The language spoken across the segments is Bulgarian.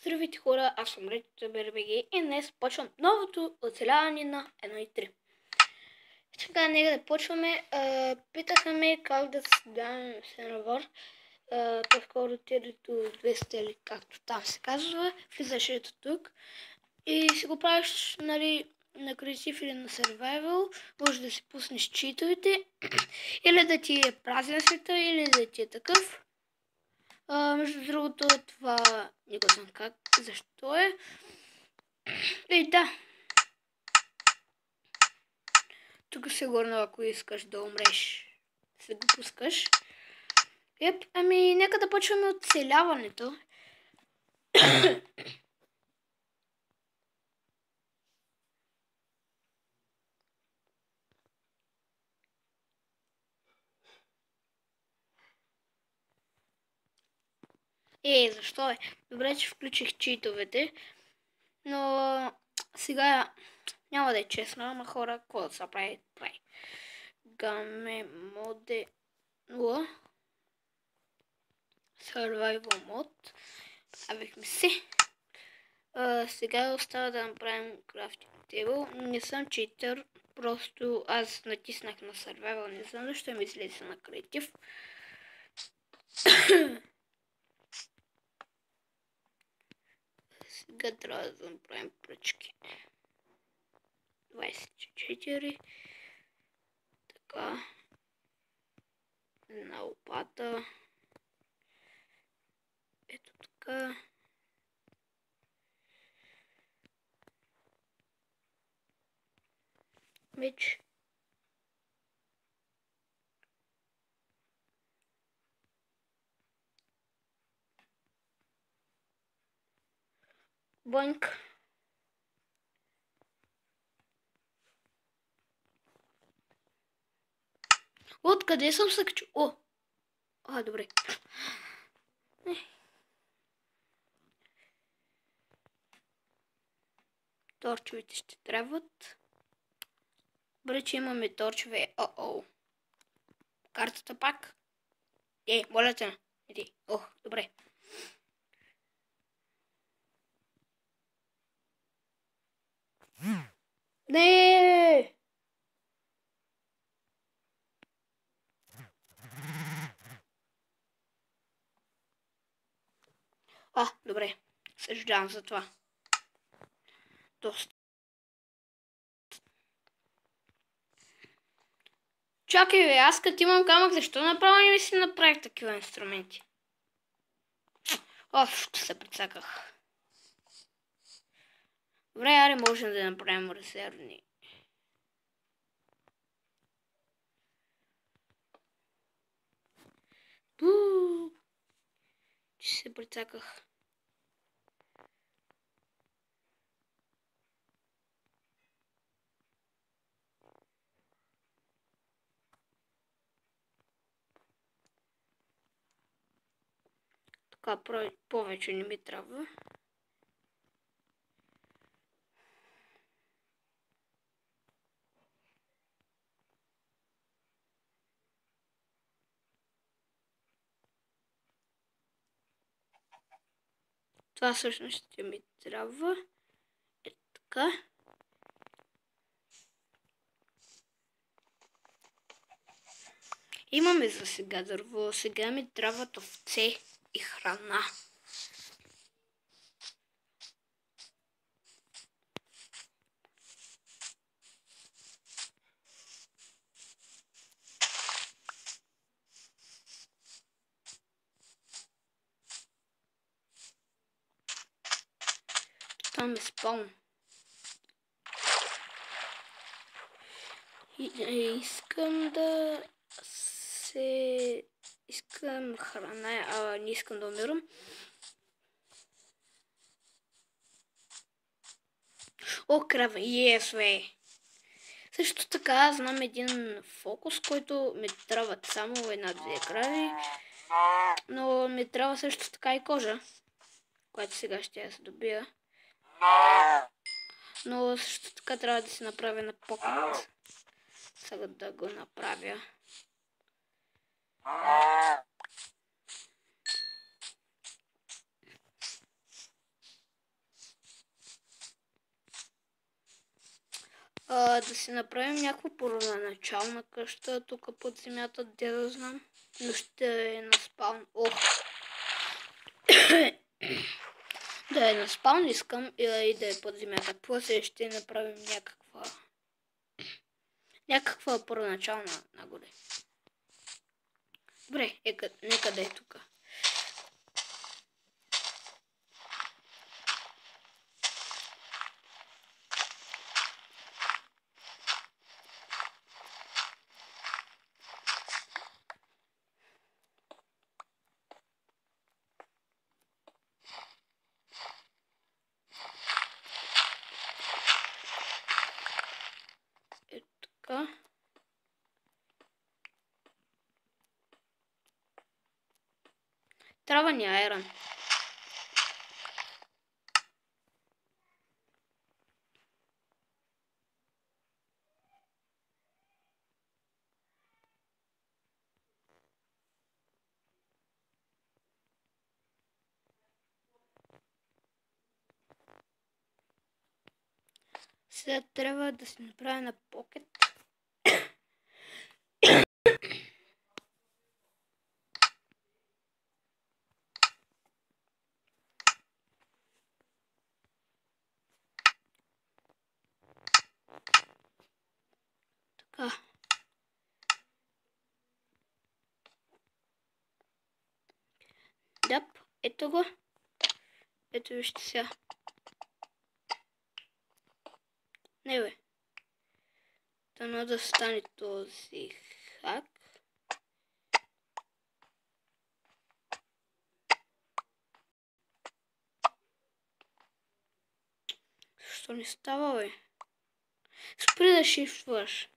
Здравейте хора, аз съм Редито БРБГ и днес почвам новото оцеляване на 1.3. Сега нека да почваме. Питаха ме как да създавам сервер. По-скоро телето 200 или както там се казва. Влизаш ето тук и си го правиш, нали, на Creative или на Survival. Може да си пуснеш читовете или да ти е празен света, или да ти е такъв. Между другото, това не го знам как, защо е. И да. Тук сигурно, ако искаш да умреш, се го пускаш. Ами, нека да почваме от оцеляването. Защо е? Добре, че включих читовете, но сега няма да е честно, ама хора, какво да се прави? Game Mode Survival Mode. Правихме се. Сега остава да направим crafting table. Не съм читър, просто аз натиснах на Survival, не знам защо ми излезе на Creative. Сега трябва да направим пръчки. 24. Така. Една лопата. Ето така. Меч. Банк. Откъде съм се качил? Добре. Торчовете ще трябват. Добре, че имаме торчове. Картата пак. Моля те. Иди. Добре. Не! Добре. Съжалявам за това. Доста. Чакай, бе, аз като имам камък, защо направо не ми си направих такива инструменти? Ще се прецаках. Добре, аре, можем да направим резервни. Че се прецаках. Така, повече не ми трябва. Това всъщност ще ми трябва. Така. Имаме за сега дърво. Сега ми трябват овце и храна. Там е спаун. Искам храна, не искам да умирам. Крава, бе! Също така знам един фокус, който ми трябват само една-две крави. Но ми трябва също така и кожа, която сега ще я се добия. Но също така трябва да се направя на покет. Сега да го направя. Да си направим някаква първоначална къща тук под земята, де да знам. Но ще е на спаун. Ох! Да е на спаун искам и да е под земята. После ще направим някаква първоначална нагоре. Добре, нека да е тук. Ето така. Трябва ни айрон. Сега трябва да се направя на покет. Така. Дъп, ето го. Ето вижте сега. Не бе. Дано да стане този хак. Защо не става, бе? Спри да шифтваш.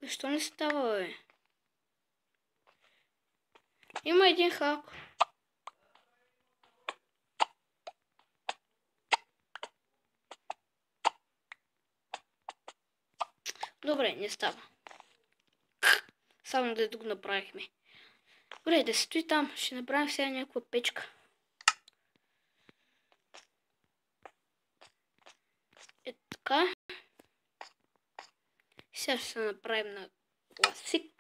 Защо не става, бе? Има един хак. Добре, не става. Само да го направихме. Добре, да стои там. Ще направим сега някаква печка. Е така. Сега ще се направим на класик.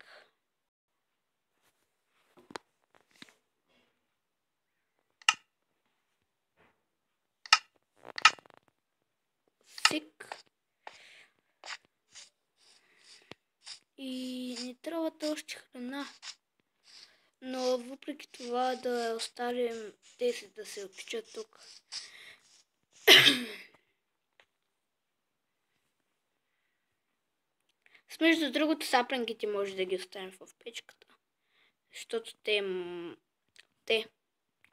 И не трябва още храна. Но въпреки това да оставим тези да се опичат тук. Между другото, сапленките може да ги оставим в печката. Защото те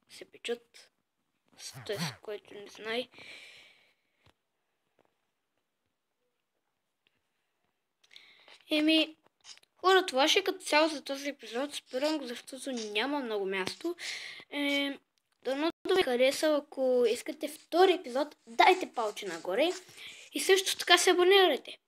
се печат. С който не знае. Хора, това ще е като цяло за този епизод. Спирам го, защото няма много място. Дано да ви хареса. Ако искате втори епизод, дайте палче нагоре. И също така се абонирайте.